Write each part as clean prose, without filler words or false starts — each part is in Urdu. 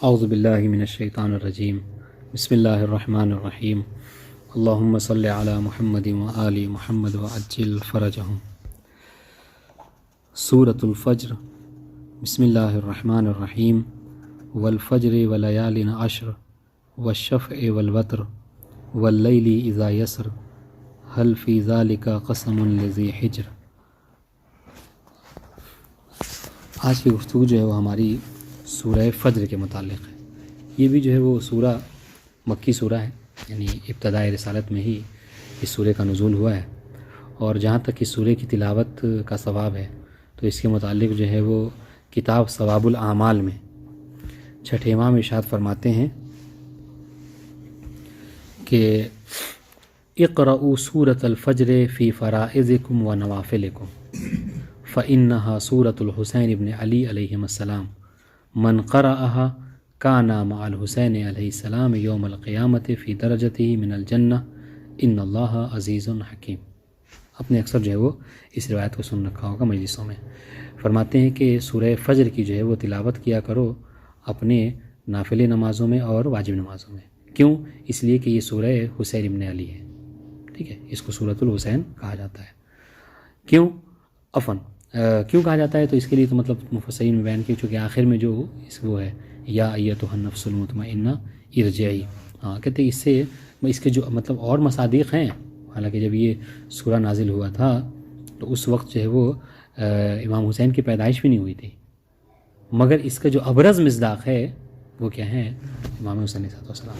اعوذ باللہ من الشیطان الرجیم بسم اللہ الرحمن الرحیم اللہم صلی علی محمد و آل محمد وعجل فرجہم۔ سورۃ الفجر۔ بسم اللہ الرحمن الرحیم والفجر ولیال عشر والشفع والوتر واللیل اذا یسر هل فی ذلک قسم لذی حجر۔ آج کی گفتگو جو ہے وہ ہماری سورہ فجر کے متعلق ہے۔ یہ بھی جو ہے وہ سورہ مکی سورہ ہے، یعنی ابتداء رسالت میں ہی اس سورہ کا نزول ہوا ہے، اور جہاں تک اس سورہ کی تلاوت کا ثواب ہے تو اس کے متعلق جو ہے وہ کتاب ثواب الاعمال میں چھٹے امام ارشاد فرماتے ہیں کہ اقرؤوا سورۃ الفجر فی فرائضکم و نوافلکم فإنها سورۃ الحسین ابن علی علیہ السلام من قرأها کان مع الحسین علیہ السلام یوم القیامت فی درجتہ من الجنہ ان اللہ عزیز حکیم۔ اپنے اکثر جو ہے وہ اس روایت کو سن رکھا ہوگا مجلسوں میں۔ فرماتے ہیں کہ سورہ فجر کی جو ہے وہ تلاوت کیا کرو اپنے نافل نمازوں میں اور واجب نمازوں میں۔ کیوں؟ اس لیے کہ یہ سورہ حسین ابن علی ہے، ٹھیک ہے، اس کو سورۃ الحسین کہا جاتا ہے۔ کیوں کہا جاتا ہے؟ تو اس کے لیے تو مطلب مفسرین میں بیان کیا، چونکہ آخر میں جو وہ ہے یا ایتھا النفس المطمئنہ ارجعی، کہتے ہیں اس کے جو مطلب اور مصادیق ہیں، حالانکہ جب یہ سورہ نازل ہوا تھا تو اس وقت جو ہے وہ امام حسین کی پیدائش بھی نہیں ہوئی تھی، مگر اس کا جو ابرز مصداق ہے وہ کیا ہے؟ امام حسین علیہ السلام۔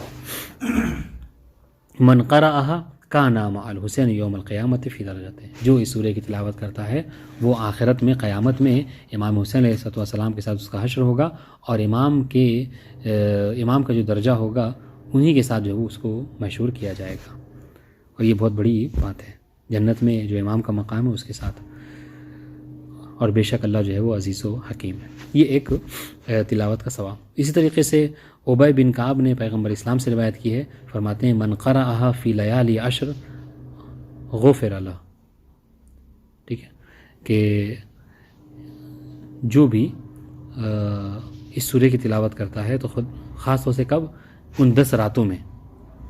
من قرأها کان مع الحسین یوم القیامت فی درجتہ، جو اس سورہ کی تلاوت کرتا ہے وہ آخرت میں قیامت میں امام حسین علیہ السلام کے ساتھ اس کا حشر ہوگا، اور امام کا جو درجہ ہوگا انہی کے ساتھ جو ہے وہ اس کو مشہور کیا جائے گا، اور یہ بہت بڑی بات ہے، جنت میں جو امام کا مقام ہے اس کے ساتھ، اور بے شک اللہ جو ہے وہ عزیز و حکیم ہے۔ یہ ایک تلاوت کا ثواب۔ اسی طریقے سے ابی بن کعب نے پیغمبر اسلام سے روایت کی ہے، فرماتے ہیں من قرأها فی لیالی عشر غفر له، ٹھیک ہے، کہ جو بھی اس سورہ کی تلاوت کرتا ہے تو خود خاص طور سے کب؟ ان 10 راتوں میں،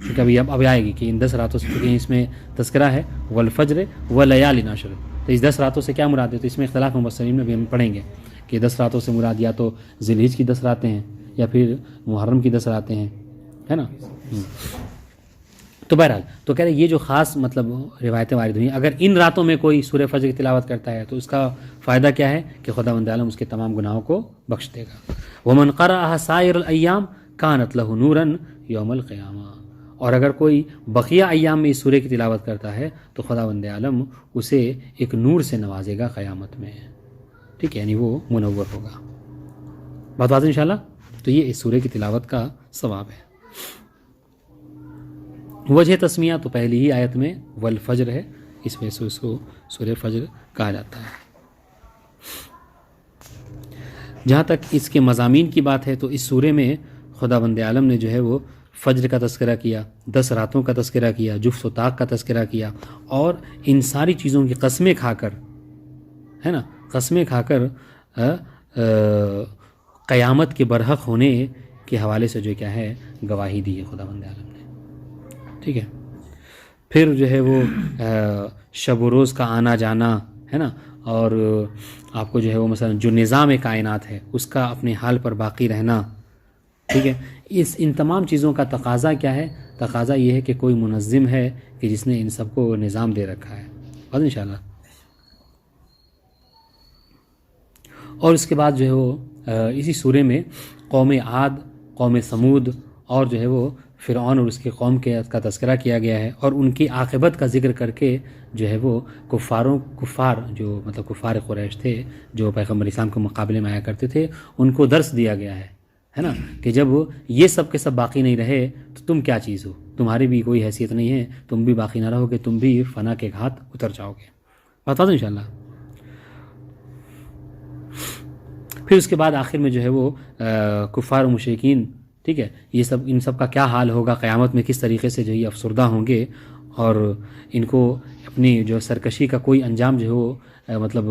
کیونکہ اب آئے گی کہ ان 10 راتوں سے، کیونکہ اس میں تذکرہ ہے والفجر ولیال عشر، تو اس 10 راتوں سے کیا مراد ہے؟ تو اس میں اختلاف مفسرین میں بھی ہم پڑھیں گے کہ 10 راتوں سے مراد یا تو ذی الحجہ کی 10 راتیں ہیں یا پھر محرم کی 10 راتیں ہیں، ہے نا۔ تو بہرحال تو کہہ رہے یہ جو خاص مطلب روایتیں وارد ہوئی ہیں، اگر ان راتوں میں کوئی سورہ فجر کی تلاوت کرتا ہے تو اس کا فائدہ کیا ہے کہ خداوند عالم اس کے تمام گناہوں کو بخش دے گا۔ ومن قرأها سائر الایام کانت له نورا یوم القیامہ، اور اگر کوئی بقیہ ایام میں اس سورہ کی تلاوت کرتا ہے تو خداوند عالم اسے ایک نور سے نوازے گا قیامت میں، ٹھیک ہے، یعنی وہ منور ہوگا۔ بات واضح انشاءاللہ۔ تو یہ اس سورہ کی تلاوت کا ثواب ہے۔ وجہ تسمیہ تو پہلی ہی آیت میں والفجر ہے، اس وجہ سے اس کو سورہ فجر کہا جاتا ہے۔ جہاں تک اس کے مضامین کی بات ہے تو اس سورہ میں خداوند عالم نے جو ہے وہ فجر کا تذکرہ کیا، 10 راتوں کا تذکرہ کیا، جفت و طاق کا تذکرہ کیا، اور ان ساری چیزوں کی قسمیں کھا کر، ہے نا، قسمیں کھا کر قیامت کے برحق ہونے کے حوالے سے جو کیا ہے گواہی دی ہے خداوند عالم نے، ٹھیک ہے۔ پھر جو ہے وہ شب و روز کا آنا جانا، ہے نا، اور آپ کو جو ہے وہ مثلا جو نظام کائنات ہے اس کا اپنے حال پر باقی رہنا، ٹھیک ہے۔ ان تمام چیزوں کا تقاضا کیا ہے؟ تقاضا یہ ہے کہ کوئی منظم ہے کہ جس نے ان سب کو نظام دے رکھا ہے، بس انشاءاللہ۔ اور اس کے بعد جو ہے وہ اسی سورے میں قوم عاد، قوم ثمود اور جو ہے وہ فرعون اور اس کے قوم کا تذکرہ کیا گیا ہے، اور ان کی عاقبت کا ذکر کر کے جو ہے وہ کفار جو مطلب کفار قریش تھے جو پیغمبر اسلام کے مقابلے میں آیا کرتے تھے، ان کو درس دیا گیا ہے نا، کہ جب یہ سب کے سب باقی نہیں رہے تو تم کیا چیز ہو، تمہاری بھی کوئی حیثیت نہیں ہے، تم بھی باقی نہ رہو گے، تم بھی فنا کے گھات اتر جاؤ گے۔ بتا دو انشاءاللہ۔ پھر اس کے بعد آخر میں جو ہے وہ کفار و مشرکین، ٹھیک ہے، یہ سب ان سب کا کیا حال ہوگا قیامت میں، کس طریقے سے جو یہ افسردہ ہوں گے، اور ان کو اپنی جو سرکشی کا کوئی انجام جو ہے وہ مطلب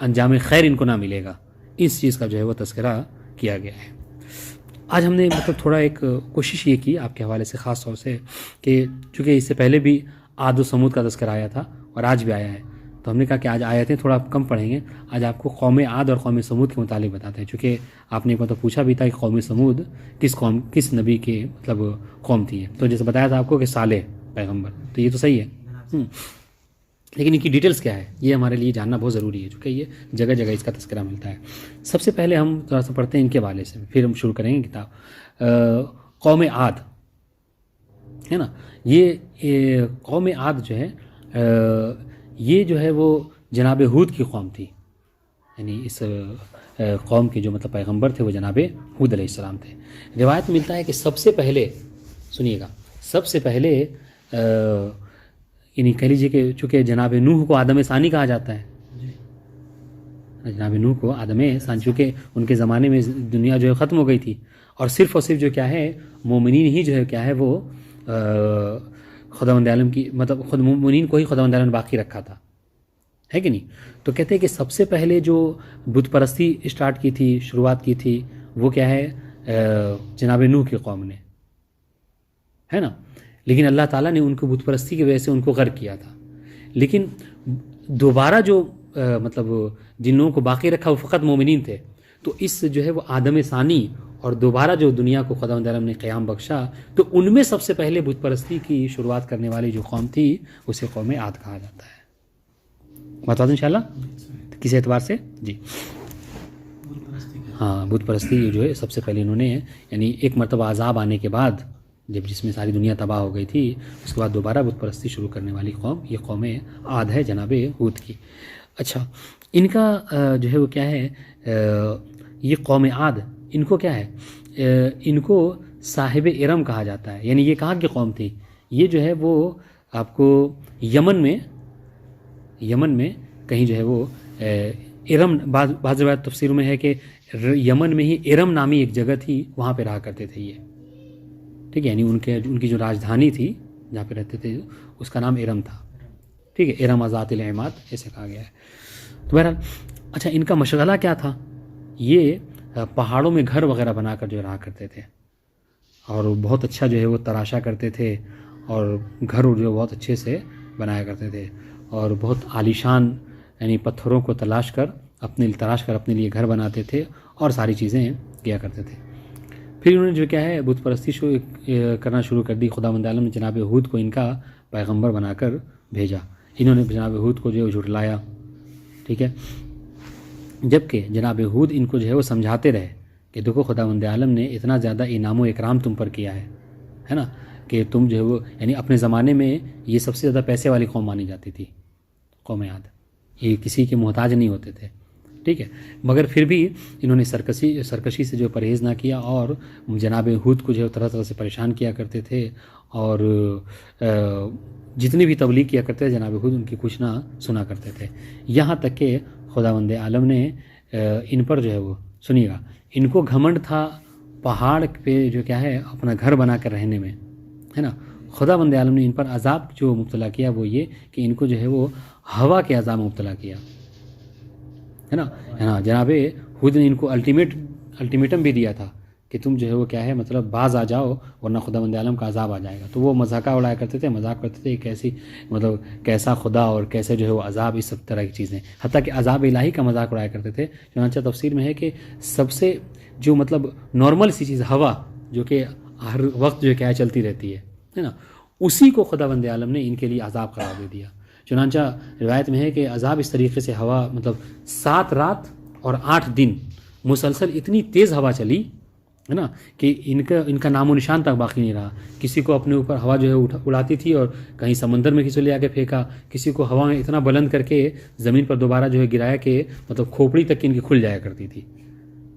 انجام خیر ان کو نہ ملے گا، اس چیز کا جو ہے وہ تذکرہ کیا گیا ہے۔ آج ہم نے مطلب تھوڑا ایک کوشش یہ کی آپ کے حوالے سے خاص طور سے کہ چونکہ اس سے پہلے بھی عاد و سمود کا تذکرہ آیا تھا اور آج بھی آیا ہے، تو ہم نے کہا کہ آج آیتیں تھوڑا کم پڑھیں گے، آج آپ کو قوم عاد اور قوم سمود کے متعلق بتاتے ہیں، چونکہ آپ نے ایک مطلب پوچھا بھی تھا کہ قوم سمود کس نبی کے مطلب قوم تھی، تو جیسے بتایا تھا آپ کو کہ صالح پیغمبر، تو یہ تو صحیح ہے، لیکن ان کی ڈیٹیلز کیا ہے یہ ہمارے لیے جاننا بہت ضروری ہے، چونکہ یہ جگہ جگہ اس کا تذکرہ ملتا ہے۔ سب سے پہلے ہم تھوڑا سا پڑھتے ہیں ان کے حوالے سے، پھر ہم شروع کریں گے کتاب۔ قوم عاد ہے نا، یہ قوم عاد جو ہے یہ جو ہے وہ جناب ہود کی قوم تھی، یعنی اس قوم کے جو مطلب پیغمبر تھے وہ جناب ہود علیہ السلام تھے۔ روایت میں ملتا ہے کہ سب سے پہلے سنیے گا، سب سے پہلے یعنی کہہ لیجیے کہ چونکہ جناب نوح کو آدم ثانی کہا جاتا ہے، جناب نوح کو آدم ثانی، چونکہ ان کے زمانے میں دنیا جو ہے ختم ہو گئی تھی اور صرف جو کیا ہے مومنین ہی جو ہے کیا ہے وہ خداوند عالم کی مطلب خود مومنین کو ہی خداوند عالم نے باقی رکھا تھا، ہے کہ نہیں؟ تو کہتے ہیں کہ سب سے پہلے جو بت پرستی اسٹارٹ کی تھی، شروعات کی تھی، وہ کیا ہے جناب نوح کی قوم نے، ہے نا، لیکن اللہ تعالیٰ نے ان کو بت پرستی کی وجہ سے ان کو غرق کیا تھا، لیکن دوبارہ جو مطلب جن لوگوں کو باقی رکھا وہ فقط مومنین تھے، تو اس جو ہے وہ آدم ثانی اور دوبارہ جو دنیا کو خداوند عالم نے قیام بخشا، تو ان میں سب سے پہلے بت پرستی کی شروعات کرنے والی جو قوم تھی اسے قوم عاد کہا جاتا ہے۔ بتا دوں انشاءاللہ کس اعتبار سے؟ جی ہاں، بت پرستی جو ہے سب سے پہلے انہوں نے یعنی ایک مرتبہ عذاب آنے کے بعد جب جس میں ساری دنیا تباہ ہو گئی تھی، اس کے بعد دوبارہ بت پرستی شروع کرنے والی قوم یہ قوم عاد ہے جناب ہود کی۔ اچھا، ان کا جو ہے وہ کیا ہے، یہ قوم عاد ان کو کیا ہے، ان کو صاحب ارم کہا جاتا ہے، یعنی یہ کہاں کی قوم تھی، یہ جو ہے وہ آپ کو یمن میں کہیں جو ہے وہ ارم، بعض روایت تفسیروں میں ہے کہ یمن میں ہی ارم نامی ایک جگہ تھی، وہاں پہ رہا کرتے تھے یہ، ٹھیک ہے، یعنی ان کی جو راجدھانی تھی جہاں پہ رہتے تھے اس کا نام ارم تھا، ٹھیک ہے، ارم ذات العماد ایسے کہا گیا ہے۔ تو بہرحال اچھا، ان کا مشغلہ کیا تھا، یہ پہاڑوں میں گھر وغیرہ بنا کر جو رہا کرتے تھے، اور بہت اچھا جو ہے وہ تراشا کرتے تھے، اور گھر جو بہت اچھے سے بنایا کرتے تھے، اور بہت عالیشان یعنی پتھروں کو تراش کر اپنے لیے گھر بناتے تھے اور ساری چیزیں کیا کرتے تھے۔ پھر انہوں نے جو کیا ہے بت پرستی کرنا شروع کر دی، خداوند عالم نے جناب ہود کو ان کا پیغمبر بنا کر بھیجا، انہوں نے جناب ہود کو جو جھٹلایا، ٹھیک ہے، جبکہ جناب ہود ان کو جو ہے وہ سمجھاتے رہے کہ دیکھو خداوند عالم نے اتنا زیادہ انعام و اکرام تم پر کیا ہے نا، کہ تم جو ہے وہ یعنی اپنے زمانے میں یہ سب سے زیادہ پیسے والی قوم مانی جاتی تھی، قوم عاد، یہ کسی کے محتاج نہیں ہوتے تھے، ٹھیک ہے، مگر پھر بھی انہوں نے سرکشی سے جو پرہیز نہ کیا، اور جناب ہود کو جو ہے طرح طرح سے پریشان کیا کرتے تھے، اور جتنی بھی تبلیغ کیا کرتے تھے جناب ہود ان کی کچھ نہ سنا کرتے تھے، یہاں تک کہ خداوند عالم نے ان پر جو ہے وہ سنیے گا، ان کو گھمنڈ تھا پہاڑ پہ جو کیا ہے اپنا گھر بنا کر رہنے میں، ہے نا، خداوند عالم نے ان پر عذاب جو مبتلا کیا وہ یہ کہ ان کو جو ہے وہ ہوا کے عذاب مبتلا کیا، ہے نا، جناب ہود نے ان کو الٹیمیٹم بھی دیا تھا کہ تم جو ہے وہ کیا ہے مطلب باز آ جاؤ ورنہ خداوند عالم کا عذاب آ جائے گا، تو وہ مذاق اڑایا کرتے تھے، مذاق کرتے تھے کیسی مطلب کیسا خدا اور کیسے جو ہے وہ عذاب، اس سب طرح کی چیزیں، حتیٰ کہ عذاب الہی کا مذاق اڑایا کرتے تھے۔ چنانچہ تفسیر میں ہے کہ سب سے جو مطلب نارمل سی چیز ہوا جو کہ ہر وقت جو کیا چلتی رہتی ہے نا، اسی کو خداوند عالم نے ان کے لیے عذاب قرار دے دیا۔ چنانچہ روایت میں ہے کہ عذاب اس طریقے سے ہوا مطلب 7 رات اور 8 دن مسلسل اتنی تیز ہوا چلی ہے نا کہ ان کا نام و نشان تک باقی نہیں رہا، کسی کو اپنے اوپر ہوا جو ہے اڑاتی تھی اور کہیں سمندر میں کسی لے آ کے پھینکا، کسی کو ہوا میں اتنا بلند کر کے زمین پر دوبارہ جو ہے گرایا کہ مطلب کھوپڑی تک ان کی کھل جایا کرتی تھی،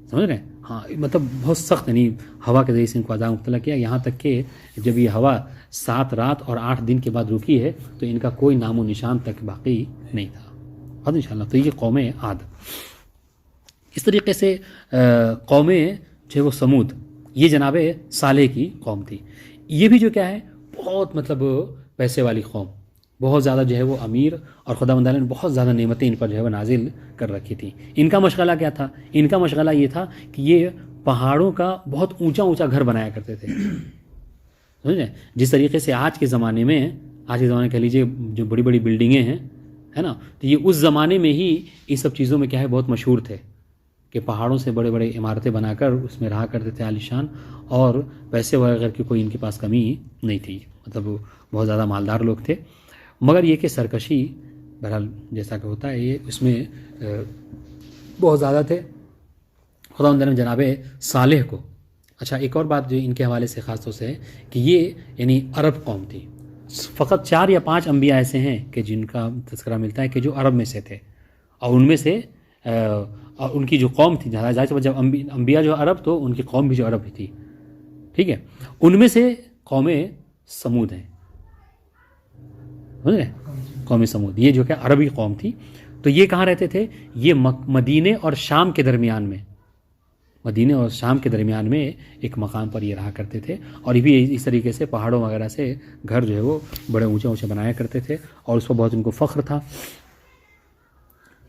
سمجھ رہے ہیں؟ ہاں، مطلب بہت سخت یعنی ہوا کے ذریعے سے ان کو عذاب مبتلا کیا، یہاں تک کہ جب یہ ہوا 7 رات اور 8 دن کے بعد رکی ہے تو ان کا کوئی نام و نشان تک باقی نہیں تھا۔ اور انشاءاللہ تو یہ قوم عاد۔ اس طریقے سے قوم جو ہے وہ سمود، یہ جناب صالح کی قوم تھی، یہ بھی جو کیا ہے بہت مطلب پیسے والی قوم، بہت زیادہ جو ہے وہ امیر، اور خداوند نے بہت زیادہ نعمتیں ان پر جو ہے وہ نازل کر رکھی تھی۔ ان کا مشغلہ کیا تھا؟ ان کا مشغلہ یہ تھا کہ یہ پہاڑوں کا بہت اونچا اونچا گھر بنایا کرتے تھے. سمجھے؟ جس طریقے سے آج کے زمانے کہہ لیجیے جو بڑی بڑی بلڈنگیں ہیں ہے نا، تو یہ اس زمانے میں ہی ان سب چیزوں میں کیا ہے بہت مشہور تھے کہ پہاڑوں سے بڑے بڑے عمارتیں بنا کر اس میں رہا کرتے تھے عالیشان، اور پیسے وغیرہ کی کوئی ان کے پاس کمی نہیں تھی، مطلب وہ بہت زیادہ مالدار لوگ تھے. مگر یہ کہ سرکشی بہرحال جیسا کہ ہوتا ہے یہ اس میں بہت زیادہ تھے. خداوند نے جناب صالح کو، اچھا ایک اور بات جو ان کے حوالے سے خاص طور سے ہے کہ یہ یعنی عرب قوم تھی. فقط 4 یا 5 انبیاء ایسے ہیں کہ جن کا تذکرہ ملتا ہے کہ جو عرب میں سے تھے، اور ان میں سے اور ان کی جو قوم تھی، جب انبیاء جو عرب تو ان کی قوم بھی جو عرب ہی تھی. ٹھیک ہے، ان میں سے قوم سمود ہیں. قوم سمود یہ جو کہ عربی قوم تھی. تو یہ کہاں رہتے تھے؟ یہ مدینے اور شام کے درمیان میں ایک مقام پر یہ رہا کرتے تھے، اور یہ بھی اس طریقے سے پہاڑوں وغیرہ سے گھر جو ہے وہ بڑے اونچے اونچے بنایا کرتے تھے، اور اس پر بہت ان کو فخر تھا.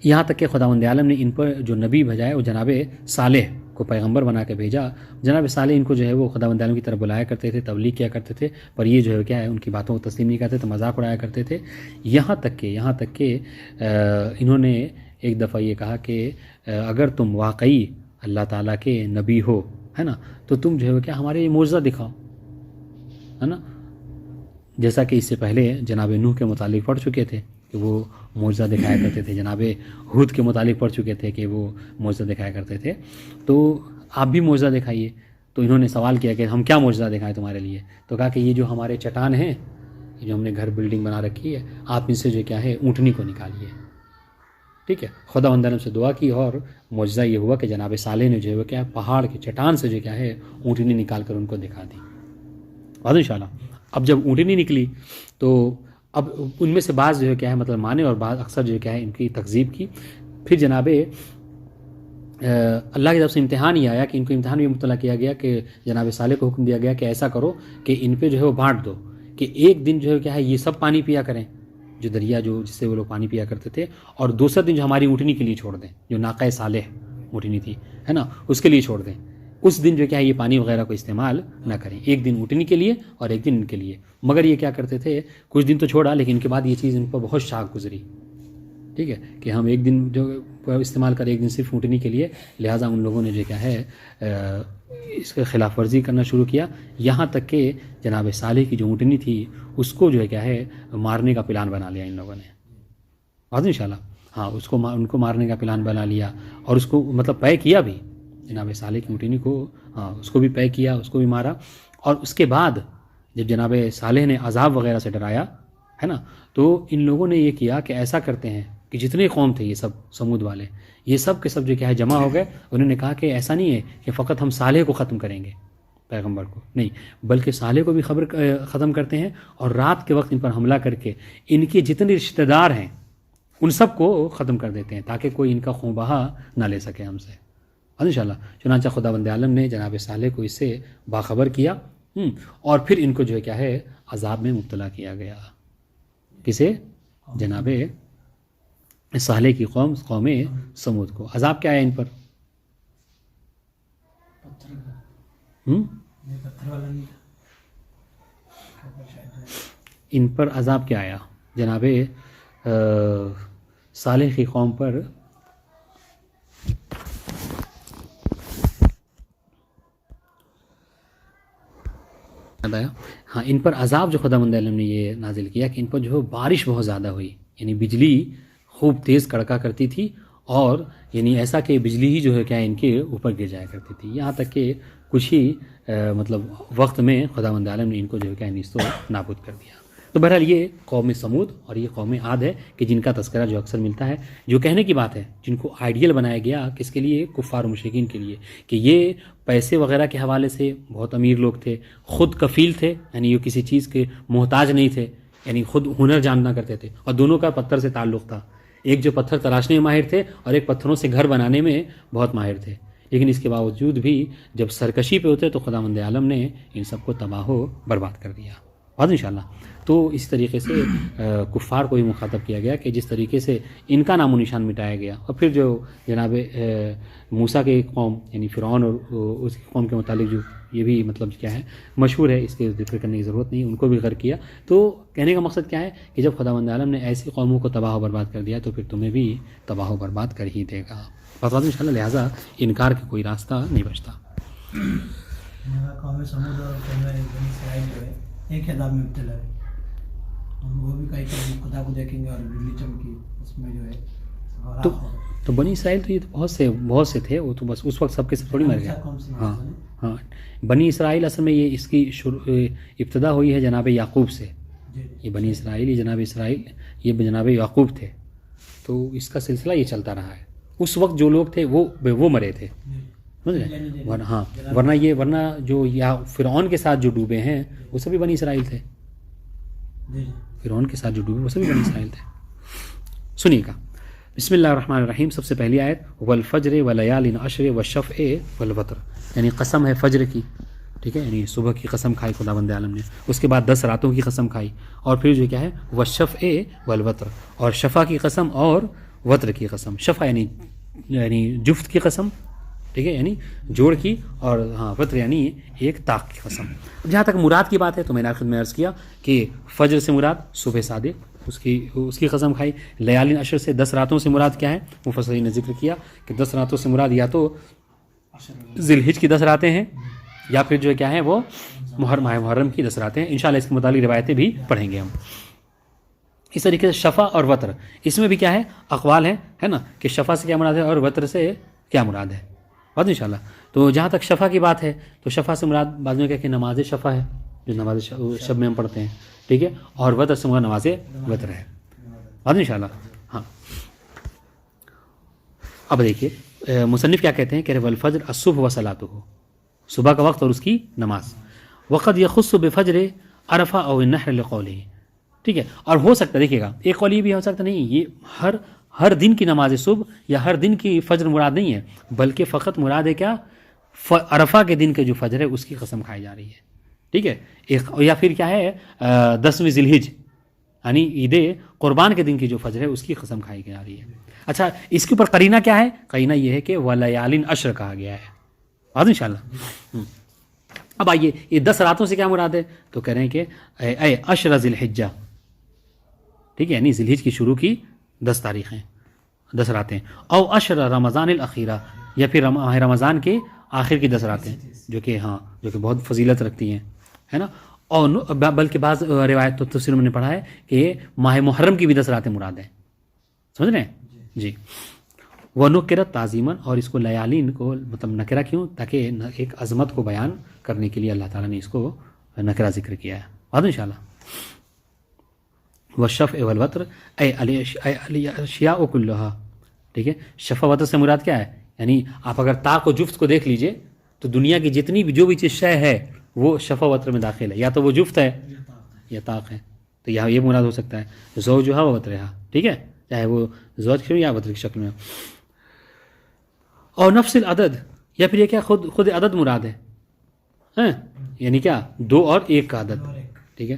یہاں تک کہ خداوند عالم نے ان پر جو نبی بھیجا ہے وہ جناب صالح کو پیغمبر بنا کے بھیجا. جناب صالح ان کو جو ہے وہ خداوند عالم کی طرف بلایا کرتے تھے، تبلیغ کیا کرتے تھے، پر یہ جو ہے کیا ہے ان کی باتوں کو تسلیم نہیں کرتے تھے، مذاق اڑایا کرتے تھے. یہاں تک کہ انہوں نے ایک دفعہ یہ کہا کہ اگر تم واقعی اللہ تعالیٰ کے نبی ہو، ہے نا، تو تم جو ہے کیا ہمارے معجزہ دکھاؤ، ہے نا. جیسا کہ اس سے پہلے جناب نوح کے متعلق پڑھ چکے تھے کہ وہ معجزہ دکھایا کرتے تھے، جناب ہود کے متعلق پڑھ چکے تھے کہ وہ معجزہ دکھایا کرتے تھے. تو آپ بھی معجزہ دکھائیے. تو انہوں نے سوال کیا کہ ہم کیا معجزہ دکھائیں تمہارے لیے؟ تو کہا کہ یہ جو ہمارے چٹان ہیں، یہ جو ہم نے گھر بلڈنگ بنا رکھی ہے، آپ ان سے جو کیا ہے اونٹنی کو نکالیے. ٹھیک ہے، خداوند نے سے دعا کی، اور معجزہ یہ ہوا کہ جناب صالح نے جو ہے کیا پہاڑ کے چٹان سے جو کیا ہے اونٹنی نکال کر ان کو دکھا دی. بعد انشاءاللہ اب جب اونٹنی نکلی تو اب ان میں سے بعض جو ہے کیا ہے مطلب مانے، اور بعض اکثر جو کیا ہے ان کی تکذیب کی. پھر جناب اللہ کی طرف سے امتحان یہ آیا کہ ان کو امتحان میں مبتلا کیا گیا کہ جناب صالح کو حکم دیا گیا کہ ایسا کرو کہ ان پہ جو ہے وہ بانٹ دو، کہ ایک دن جو ہے کیا ہے یہ سب پانی پیا کریں، جو دریا جو جس سے وہ لوگ پانی پیا کرتے تھے، اور دوسرا دن جو ہماری اونٹنی کے لیے چھوڑ دیں، جو ناقہ صالح اونٹنی تھی ہے نا، اس کے لیے چھوڑ دیں. اس دن جو کیا ہے یہ پانی وغیرہ کو استعمال نہ کریں، ایک دن اونٹنی کے لیے اور ایک دن ان کے لیے. مگر یہ کیا کرتے تھے، کچھ دن تو چھوڑا، لیکن ان کے بعد یہ چیز ان پر بہت شاق گزری. ٹھیک ہے، کہ ہم ایک دن جو استعمال کریں، ایک دن صرف اونٹنی کے لیے. لہٰذا ان لوگوں نے جو کیا ہے اس کے خلاف ورزی کرنا شروع کیا. یہاں تک کہ جناب صالح کی جو اونٹنی تھی اس کو جو ہے کیا ہے مارنے کا پلان بنا لیا ان لوگوں نے. بات انشاءاللہ ہاں، ان کو مارنے کا پلان بنا لیا، اور اس کو مطلب پے کیا بھی، جناب صالح کی اونٹنی کو، ہاں اس کو بھی پے کیا، اس کو بھی مارا. اور اس کے بعد جب جناب صالح نے عذاب وغیرہ سے ڈرایا ہے نا، تو ان لوگوں نے یہ کیا کہ ایسا کرتے ہیں کہ جتنے قوم تھے یہ سب سمود والے، یہ سب کے سب جو کیا ہے جمع ہو گئے. انہوں نے کہا کہ ایسا نہیں ہے کہ فقط ہم صالح کو ختم کریں گے، پیغمبر کو نہیں، بلکہ صالح کو بھی ختم کرتے ہیں، اور رات کے وقت ان پر حملہ کر کے ان کے جتنے رشتہ دار ہیں ان سب کو ختم کر دیتے ہیں، تاکہ کوئی ان کا خون بہا نہ لے سکے ہم سے. انشاءاللہ چنانچہ خداوند عالم نے جناب صالح کو اس سے باخبر کیا، اور پھر ان کو جو ہے کیا ہے عذاب میں مبتلا کیا گیا. کسے؟ جناب صالح کی قوم سمود کو. عذاب کیا ہے ان پر؟ ان پر عذاب کیا آیا؟ جناب صالح کی قوم پر ہاں، ان پر عذاب جو خداوند عالم نے یہ نازل کیا کہ ان پر جو ہے بارش بہت زیادہ ہوئی، یعنی بجلی خوب تیز کڑکا کرتی تھی، اور یعنی ایسا کہ بجلی ہی جو ہے کیا ان کے اوپر گر جایا کرتی تھی. یہاں تک کہ کچھ ہی مطلب وقت میں خداوند عالم نے ان کو جو ہے کیا نیست و نابود کر دیا. تو بہرحال یہ قوم سمود اور یہ قوم عاد ہے کہ جن کا تذکرہ جو اکثر ملتا ہے، جو کہنے کی بات ہے، جن کو آئیڈیل بنایا گیا کس کے لیے؟ کفار و مشرکین کے لیے، کہ یہ پیسے وغیرہ کے حوالے سے بہت امیر لوگ تھے، خود کفیل تھے، یعنی یہ کسی چیز کے محتاج نہیں تھے، یعنی خود ہنر جاننا کرتے تھے، اور دونوں کا پتھر سے تعلق تھا. ایک جو پتھر تراشنے میں ماہر تھے، اور ایک پتھروں سے گھر بنانے میں بہت ماہر تھے. لیکن اس کے باوجود بھی جب سرکشی پہ ہوتے تو خداوند عالم نے ان سب کو تباہ و برباد کر دیا. بات انشاءاللہ. تو اس طریقے سے کفار کو بھی مخاطب کیا گیا کہ جس طریقے سے ان کا نام و نشان مٹایا گیا. اور پھر جو جناب موسیٰ کے قوم یعنی فرعون اور اس کی قوم کے متعلق جو یہ بھی مطلب کیا ہے مشہور ہے، اس کے ذکر کرنے کی ضرورت نہیں، ان کو بھی غرق کیا. تو کہنے کا مقصد کیا ہے کہ جب خداوند عالم نے ایسی قوموں کو تباہ و برباد کر دیا تو پھر تمہیں بھی تباہ و برباد کر ہی دے گا. بات انشاءاللہ. لہٰذا انکار کا کوئی راستہ نہیں بچتا. قوم سمود اور قوم بنی اسرائیل جو ہے ایک عذاب میں مبتلا ہے، وہ بھی کئی خدا کو دیکھیں گے اور بجلی چمکی اس میں جو ہے تو بنی اسرائیل تو یہ تو بہت سے تھے، وہ تو بس اس وقت سب کے سب تھوڑی مر گئے. ہاں بنی اسرائیل اصل میں یہ اس کی ابتدا ہوئی ہے جناب یعقوب سے. یہ بنی اسرائیل، یہ جناب اسرائیل، یہ جناب یعقوب تھے. تو اس کا سلسلہ یہ چلتا رہا ہے. اس وقت جو لوگ تھے وہ مرے تھے، سمجھ رہے؟ ہاں ورنہ جو یا فرعون کے ساتھ جو ڈوبے ہیں وہ سبھی بنی اسرائیل تھے. فرعون کے ساتھ جو ڈوبے وہ سبھی بنی اسرائیل تھے. سنیے گا. بسم اللہ الرحمن الرحیم. سب سے پہلی آیت والفجر ولیال عشر والشفع والوتر، یعنی قسم ہے فجر کی، ٹھیک ہے، یعنی صبح کی قسم کھائی خداوند عالم نے. اس کے بعد 10 راتوں کی قسم کھائی، اور پھر جو کیا ہے والشفع والوتر، اور شفع کی قسم اور وتر کی قسم. شفع یعنی جفت کی قسم، ٹھیک ہے، یعنی جوڑ کی، اور ہاں وتر یعنی ایک طاق کی قسم. جہاں تک مراد کی بات ہے تو میں نے آخر میں عرض کیا کہ فجر سے مراد صبح صادق، اس کی قسم کھائی. لیالین عشر سے 10 راتوں سے مراد کیا ہے؟ مفسرین نے ذکر کیا کہ 10 راتوں سے مراد یا تو ذی الحج کی 10 راتیں ہیں، یا پھر جو کیا ہے وہ ماہ محرم کی 10 راتیں ہیں. انشاءاللہ اس کے متعلق روایتیں بھی پڑھیں گے ہم. اس طریقے سے شفع اور وتر، اس میں بھی کیا ہے اقوال ہے نا، کہ شفع سے کیا مراد ہے اور وتر سے کیا مراد ہے. بات انشاءاللہ. تو جہاں تک شفع کی بات ہے تو شفع سے مراد بعض میں کہا کہ نماز شفع ہے، جو نماز شب میں ہم پڑھتے ہیں، ٹھیک ہے، اور وتر سے مراد نماز وتر ہے. بات انشاءاللہ. ہاں اب دیکھیے مصنف کیا کہتے ہیں کہ والفجر الصبح وصلاتہ، صبح کا وقت اور اس کی نماز. وقد یخص بفجر عرفہ او النحر لقولہ، ٹھیک ہے. اور ہو سکتا ہے دیکھیے گا ایک قول یہ بھی ہو سکتا نہیں یہ ہر دن کی نماز صبح یا ہر دن کی فجر مراد نہیں ہے، بلکہ فقط مراد ہے کیا عرفہ کے دن کے جو فجر ہے اس کی قسم کھائی جا رہی ہے، ٹھیک ہے. یا پھر کیا ہے 10ویں ذی الحج یعنی عید قربان کے دن کی جو فجر ہے اس کی قسم کھائی جا رہی ہے. اچھا اس کے اوپر قرینہ کیا ہے؟ قرینہ یہ ہے کہ ولیالین عشر کہا گیا ہے. بات انشاءاللہ. اب آئیے یہ 10 راتوں سے کیا مراد ہے؟ تو کہہ رہے ہیں کہ اے عشر ذی الحجہ، ٹھیک ہے، یعنی ذی الحج کی شروع کی 10 تاریخیں 10 راتیں، او عشر رمضان الاخیرہ، یا پھر ماہ رمضان کے آخر کی 10 راتیں جو کہ بہت فضیلت رکھتی ہیں، ہے نا. اور بلکہ بعض روایت تو تفسیر میں نے پڑھا ہے کہ ماہ محرم کی بھی 10 راتیں مراد ہیں. سمجھ رہے ہیں جی. وہ نکرت تعظیماً، اور اس کو لیالین کو مطلب نکرہ کیوں؟ تاکہ ایک عظمت کو بیان کرنے کے لیے اللہ تعالیٰ نے اس کو نکرہ ذکر کیا ہے. بات انشاءاللہ. والشفع والوتر اے الاشیاء کلھا، ٹھیک ہے. شفع وتر سے مراد کیا ہے؟ یعنی آپ اگر طاق و جفت کو دیکھ لیجئے تو دنیا کی جتنی بھی جو بھی چیز شے ہے وہ شفع وتر میں داخل ہے، یا تو وہ جفت ہے یا طاق ہے. تو یہاں یہ مراد ہو سکتا ہے زوجھا و وترھا، ٹھیک ہے، چاہے وہ زوج کی یا وتر کی شکل میں. اور نفس العدد، یا پھر یہ کیا خود عدد مراد ہے، یعنی کیا 2 اور 1 کا عدد، ٹھیک ہے.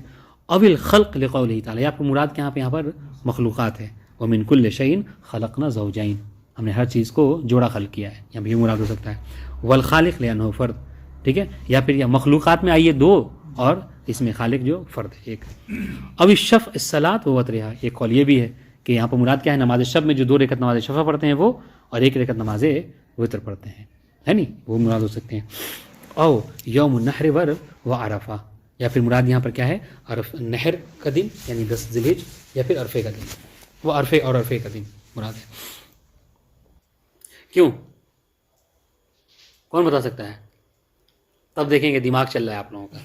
او الخلق لقولہ تعالی، آپ کو مراد کیا یہاں پر مخلوقات ہے. ومن کل شیء خلقنا زوجین، ہم نے ہر چیز کو جوڑا خلق کیا ہے، یہاں بھی مراد ہو سکتا ہے. والخالق لانہ فرد، ٹھیک ہے، یا پھر یا مخلوقات میں آئیے 2 اور اس میں خالق جو فرد ہے 1. اب الشفع الصلاۃ و وترھا، ایک قول یہ بھی ہے کہ یہاں پر مراد کیا ہے نماز شب میں جو 2 رکعت نماز شفع پڑھتے ہیں وہ، اور 1 رکعت نماز وتر پڑھتے ہیں، ہے نہیں، وہ مراد ہو سکتے ہیں. او یوم النحر و عرفہ، یا پھر مراد یہاں پر کیا ہے نحر کا دن یعنی 10 ذی الحج، یا پھر عرفے کا دن، وہ عرفے کا دن مراد ہے. کیوں؟ کون بتا سکتا ہے؟ تب دیکھیں گے دماغ چل رہا ہے آپ لوگوں کا،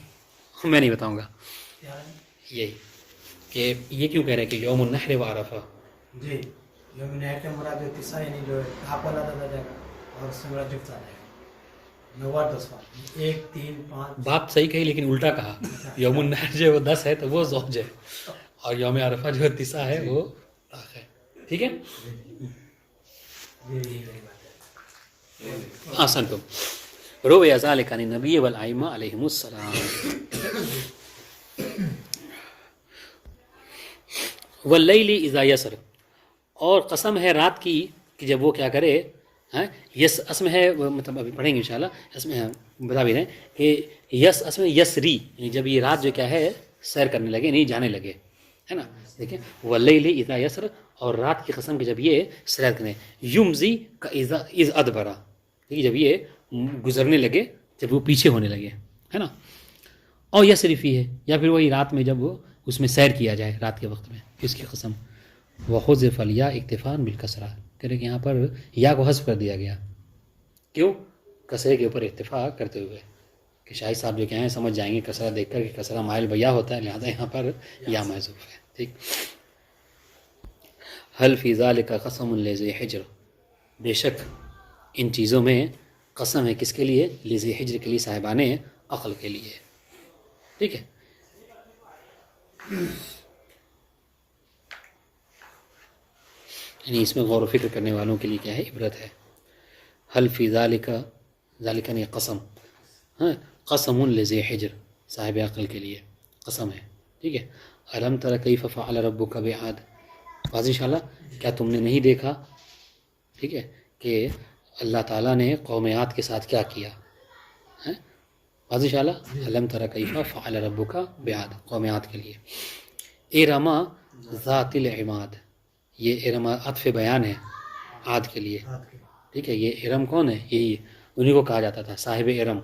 میں نہیں بتاؤں گا. یہی کہ یہ کیوں کہہ رہے ہیں کہ یوم النحر و عرفہ؟ جی یوم النحر کا مراد جو قصہ یعنی جو آپ والا دادا جائے گا، اور اس سے مراد جفت آ جائے گا. 1 3 5 بات صحیح کہی لیکن الٹا کہا. یوم النحر جو وہ 10 ہے تو وہ زوج ہے، اور یوم عرفہ جو تسع ہے وہ طاق ہے، ٹھیک ہے. آسان کو روی ذالک عن النبی والائمہ علیہم السلام. واللیل اذا یسر، اور قسم ہے رات کی کہ جب وہ کیا کرے. یس اسم ہے، مطلب ابھی پڑھیں گے انشاءاللہ. اس میں بتا بھی رہے ہیں کہ یس اسم یسری، یعنی جب یہ رات جو کیا ہے سیر کرنے لگے، نہیں جانے لگے، ہے نا. دیکھیں واللیل اذا یسر، اور رات کی قسم کہ جب یہ سیر کریں. یمزی کا اذ ادبرا، ٹھیک ہے، جب یہ گزرنے لگے، جب وہ پیچھے ہونے لگے، ہے نا. اور یسرفی ہے، یا پھر وہی رات میں جب وہ اس میں سیر کیا جائے رات کے وقت میں، اس کی قسم. وحذف الیا اکتفاء بالکسرہ، کہ یہاں پر یا کو حذف کر دیا گیا. کیوں؟ کسرے کے اوپر اکتفا کرتے ہوئے، کہ شاہد صاحب جو کیا ہیں سمجھ جائیں گے کسرہ دیکھ کر کہ کسرہ مائل بیا ہوتا ہے، لہذا یہاں پر یا محذوف ہے. ٹھیک. حل فی ذلک قسم لذی حجر، بے شک ان چیزوں میں قسم ہے کس کے لیے؟ لذی حجر کے لیے، صاحبان عقل کے لیے. ٹھیک ہے. یعنی اس میں غور و فکر کرنے والوں کے لیے کیا ہے؟ عبرت ہے. حل فی ذالک، ذالک نے قسم، ہاں قسم لذی حجر، صاحب عقل کے لیے قسم ہے. ٹھیک ہے. الم تر کیف فعل ربک بعاد، واضح انشاءاللہ. کیا تم نے نہیں دیکھا، ٹھیک ہے، کہ اللہ تعالیٰ نے قوم عاد کے ساتھ کیا کیا. واضح انشاءاللہ. الم تر کیف فعل ربک بعاد، قوم عاد کے لیے. ارم ذات العماد، یہ ارم عطف بیان ہے عاد کے لیے. ٹھیک ہے. یہ ارم کون ہے؟ یہی انہیں کو کہا جاتا تھا صاحب ارم.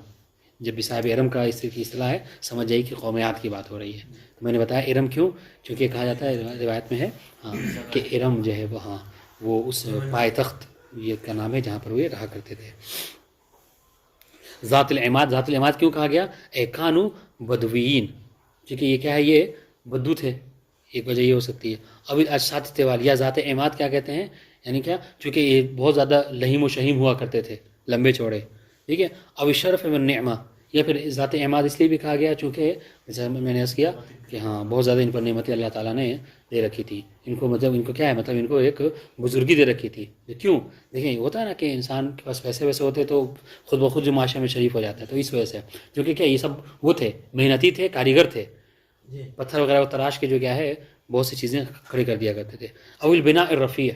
جب بھی صاحب ارم کا اس کی اصطلاح ہے، سمجھ جائیے کہ قوم عاد کی بات ہو رہی ہے. تو میں نے بتایا ارم کیوں، چونکہ کہا جاتا ہے روایت میں ہے ہاں کہ ارم جو ہے وہ ہاں وہ اس پائے تخت یہ کا نام ہے جہاں پر وہ رہا کرتے تھے. ذات العماد، ذات العماد کیوں کہا گیا؟ اے کانو بدویین، چونکہ یہ کیا ہے، یہ بدو تھے، ایک وجہ یہ ہو سکتی ہے. اب اجساد تیوال یا ذات عماد کیا کہتے ہیں، یعنی کیا، چونکہ یہ بہت زیادہ لہیم و شہیم ہوا کرتے تھے، لمبے چوڑے. ٹھیک ہے. اب شرف والنعمہ، یا پھر ذات عماد اس لیے بھی کہا گیا چونکہ جیسے میں نے عرض کیا کہ ہاں بہت زیادہ ان پر نعمتیں اللہ تعالیٰ نے دے رکھی تھی ان کو. مطلب ان کو کیا ہے، مطلب ان کو ایک بزرگی دے رکھی تھی. کیوں؟ دیکھیں ہوتا ہے نا کہ انسان کے پاس پیسے ویسے ہوتے تو خود بخود جو معاشرے میں شریف ہو جاتا ہے، تو اس وجہ سے کیونکہ کیا یہ سب وہ تھے، محنتی تھے، کاریگر تھے، پتھر وغیرہ کو تراش کے جو کیا ہے بہت سی چیزیں کھڑی کر دیا کرتے تھے. اول بنا الرفیع،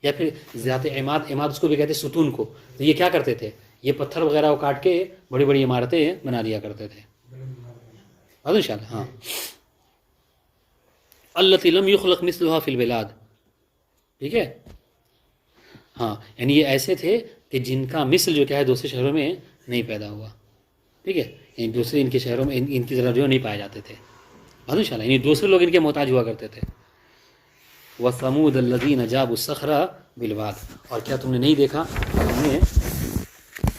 یا پھر ذات عماد، عماد اس کو بھی کہتے ہیں ستون کو. تو یہ کیا کرتے تھے، یہ پتھر وغیرہ کو کاٹ کے بڑی بڑی عمارتیں بنا دیا کرتے تھے. ان شاء اللہ. ہاں التی لم یخلق مثلها فی البلاد، ٹھیک ہے. ہاں یعنی یہ ایسے تھے کہ جن کا مثل جو کیا ہے دوسرے شہروں میں نہیں پیدا ہوا. ٹھیک ہے. یعنی دوسرے ان کے شہروں میں ان کی طرح جو نہیں پائے جاتے تھے. ان شاء اللہ. یعنی دوسرے لوگ ان کے محتاج ہوا کرتے تھے. وَثَمُودَ الَّذِينَ جَابُوا الصَّخْرَ بِالْوَادِ، اور کیا تم نے نہیں دیکھا ہم نے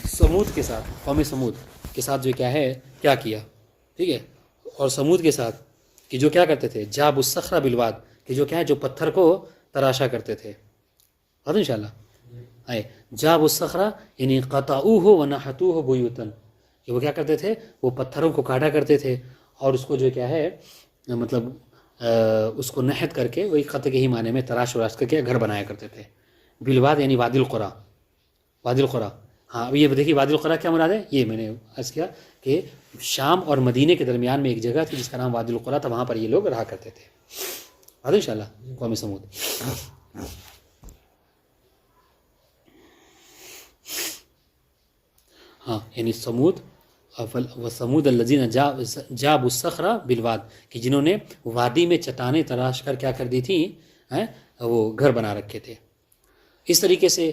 سمود کے ساتھ، قوم سمود کے ساتھ جو کیا ہے کیا کیا. ٹھیک ہے. اور سمود کے ساتھ کہ جو کیا کرتے تھے، جاب الصخرہ بالواد، کہ جو کیا ہے جو پتھر کو تراشا کرتے تھے. ان شاء اللہ. آئے جاب الصخرہ یعنی قطعوہ ونحتوہ بیوتن، کہ وہ کیا کرتے تھے، وہ پتھروں کو کاٹا کرتے تھے اور اس کو جو کیا ہے مطلب اس کو نحت کر کے، وہی قطع کے ہی معنی میں تراش وراش کر کے گھر بنایا کرتے تھے. بالواد یعنی وادی القریٰ، وادی القریٰ. ہاں اب یہ دیکھیے وادی القریٰ کیا مراد ہے، یہ میں نے عرض کیا کہ شام اور مدینے کے درمیان میں ایک جگہ تھی جس کا نام وادی القریٰ تھا، وہاں پر یہ لوگ رہا کرتے تھے. ان شاء اللہ. قوم سمود. ہاں یعنی سمود وثمود الذین جابوا الصخرہ بالواد، کہ جنہوں نے وادی میں چٹانیں تراش کر کیا کر دی تھیں، وہ گھر بنا رکھے تھے. اس طریقے سے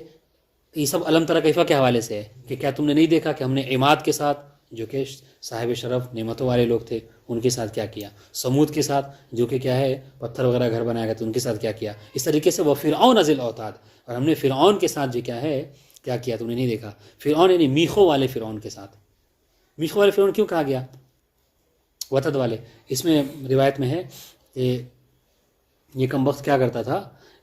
یہ سب علم ترى کیفہ کے حوالے سے ہے کہ کیا تم نے نہیں دیکھا کہ ہم نے عماد کے ساتھ جو کہ صاحب شرف نعمتوں والے لوگ تھے ان کے ساتھ کیا کیا، سمود کے ساتھ جو کہ کیا ہے پتھر وغیرہ گھر بنایا گیا تو ان کے ساتھ کیا کیا. اس طریقے سے وہ فرعون ذی الاوتاد، اور ہم نے فرعون کے ساتھ جو کیا ہے کیا کیا تم نے نہیں دیکھا. فرعون یعنی میخوں والے فرعون کے ساتھ. میخوں والے فرعون کیوں کہا گیا، وتد والے؟ اس میں روایت میں ہے کہ یہ کم وقت کیا کرتا تھا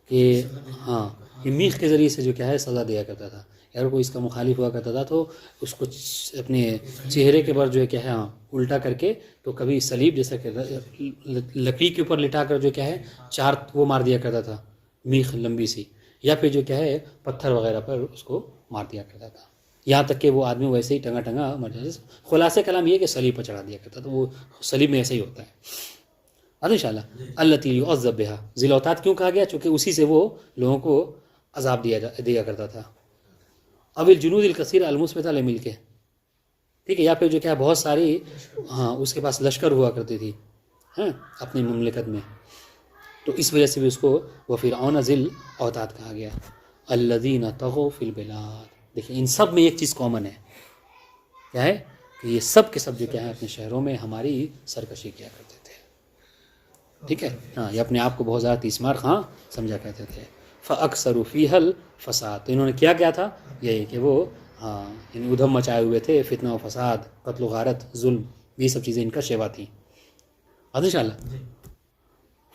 کہ ہاں یہ میخ کے ذریعے سے جو کیا ہے سزا دیا کرتا تھا. اگر کوئی اس کا مخالف ہوا کرتا تھا تو اس کو اپنے چہرے کے پر جو ہے کیا ہے ہاں الٹا کر کے، تو کبھی سلیب جیسا کہ لکڑی کے اوپر لٹا کر جو کیا ہے چار وہ مار دیا کرتا تھا میخ لمبی سی، یا پھر جو کیا ہے پتھر وغیرہ پر اس کو مار دیا کرتا تھا، یہاں تک کہ وہ آدمی ویسے ہی ٹنگا ٹنگا مر جاتا. خلاصہ کلام یہ کہ سلیب پر چڑھا دیا کرتا، تو وہ سلیب میں ایسا ہی ہوتا ہے. ان شاء اللہ التی یعذب بہا، ذی الاوتاد کیوں کہا گیا؟ چونکہ اسی سے وہ لوگوں کو عذاب دیا کرتا تھا. اب الجنود الکثیر المثبتہ لملکہ، ٹھیک ہے، یا پھر جو کیا بہت ساری اس کے پاس لشکر ہوا کرتی تھی اپنی مملکت میں، تو اس وجہ سے بھی اس کو وفرعون ذی الاوتاد کہا گیا. الذین طغوا فی البلاد، دیکھیں ان سب میں ایک چیز کامن ہے، کیا ہے؟ کہ یہ سب کے سب جو کیا ہے اپنے شہروں میں ہماری سرکشی کیا کرتے تھے، ٹھیک ہے، یہ اپنے آپ کو بہت زیادہ تیسمار خاں سمجھا کرتے تھے. فاکثروا فیہا الفساد، تو انہوں نے کیا تھا؟ یہی کہ وہ یعنی ادھم مچائے ہوئے تھے، فتنہ و فساد، قتل و غارت، ظلم، یہ سب چیزیں ان کا شیوا تھیں. ان شاء اللہ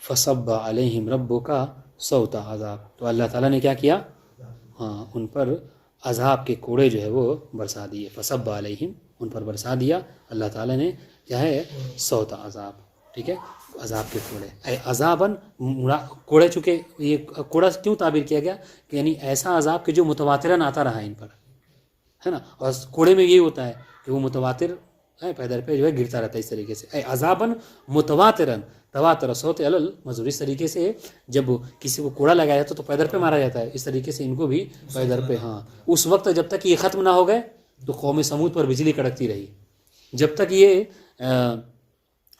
فصب علیہم ربک صوت عذاب، تو اللہ تعالیٰ نے کیا کیا؟ ان پر عذاب کے کوڑے جو ہے وہ برسا دیے. فصب علیہم، ان پر برسا دیا اللہ تعالیٰ نے کیا ہے؟ صوت عذاب، ٹھیک ہے، عذاب کے کوڑے. عذاباً کوڑے، چونکہ یہ کوڑا کیوں تعبیر کیا گیا کہ یعنی ایسا عذاب کہ جو متواتراً آتا رہا ان پر، ہے نا. اور کوڑے میں یہ ہوتا ہے کہ وہ متواتر پیدر پہ جو ہے گرتا رہتا ہے اس طریقے سے. عذاباً متواتراً، تواتر صوت علی المزور، اس طریقے سے جب کسی کو کوڑا لگایا جاتا تو پیدر پہ مارا جاتا ہے، اس طریقے سے ان کو بھی پیدر پہ. اس وقت جب تک یہ ختم نہ ہو گئے تو قوم سمود پر بجلی کڑکتی رہی. جب تک یہ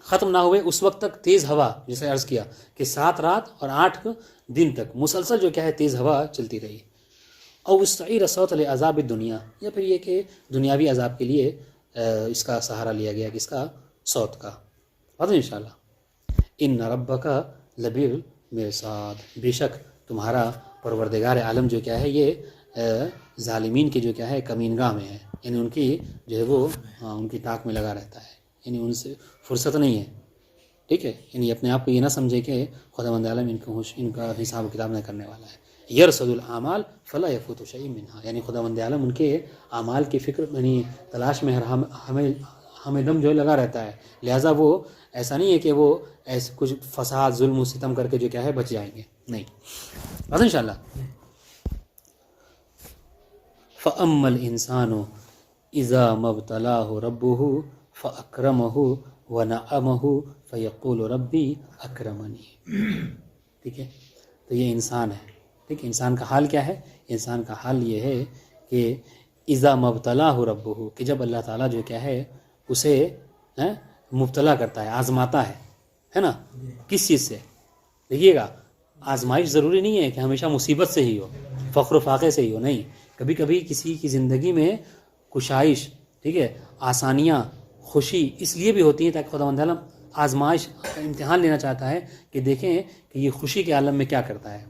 ختم نہ ہوئے اس وقت تک تیز ہوا، جیسے عرض کیا کہ 7 رات اور 8 دن تک مسلسل جو کیا ہے تیز ہوا چلتی رہی. اور استعیر صوت لعذاب الدنیا، یا پھر یہ کہ دنیاوی عذاب کے لیے اس کا سہارا لیا گیا، کس کا؟ صوت کا. بات ان شاء اللہ. ان ربک لبالمرصاد، بے شک تمہارا پروردگار عالم جو کیا ہے یہ ظالمین کی جو کیا ہے کمینگاہ میں ہے، یعنی ان کی جو ہے وہ ان کی تاک میں لگا رہتا ہے، یعنی ان سے فرصت نہیں ہے، ٹھیک ہے. یعنی اپنے آپ کو یہ نہ سمجھے کہ خداوند عالم ان کا حساب و کتاب نہ کرنے والا ہے. یرصد الاعمال فلا یفوت شیء منها، یعنی خداوند عالم ان کے اعمال کی فکر یعنی تلاش میں ہمیں دم جو لگا رہتا ہے. لہٰذا وہ ایسا نہیں ہے کہ وہ ایسے کچھ فساد، ظلم و ستم کر کے جو کیا ہے بچ جائیں گے، نہیں. بس ان شاء اللہ. فَأَمَّا الْإِنسَانُ إِذَا مَا ابْتَلَاهُ رَبُّهُ فَأَكْرَمَهُ وَنَعَمَهُ فَيَقُولُ رَبِّي أَكْرَمَنِ، ٹھیک ہے. تو یہ انسان ہے، ٹھیک ہے. انسان کا حال کیا ہے؟ انسان کا حال یہ ہے کہ اذا مبتلاہ ربہ، کہ جب اللہ تعالیٰ جو کیا ہے اسے مبتلا کرتا ہے، آزماتا ہے نا. کس چیز سے؟ دیکھیے گا، آزمائش ضروری نہیں ہے کہ ہمیشہ مصیبت سے ہی ہو، فقر و فاقے سے ہی ہو، نہیں. کبھی کبھی کسی کی زندگی میں کشائش، ٹھیک ہے، آسانیاں، خوشی اس لیے بھی ہوتی ہیں تاکہ خداوند عالم آزمائش امتحان لینا چاہتا ہے کہ دیکھیں کہ یہ خوشی کے عالم میں کیا کرتا ہے.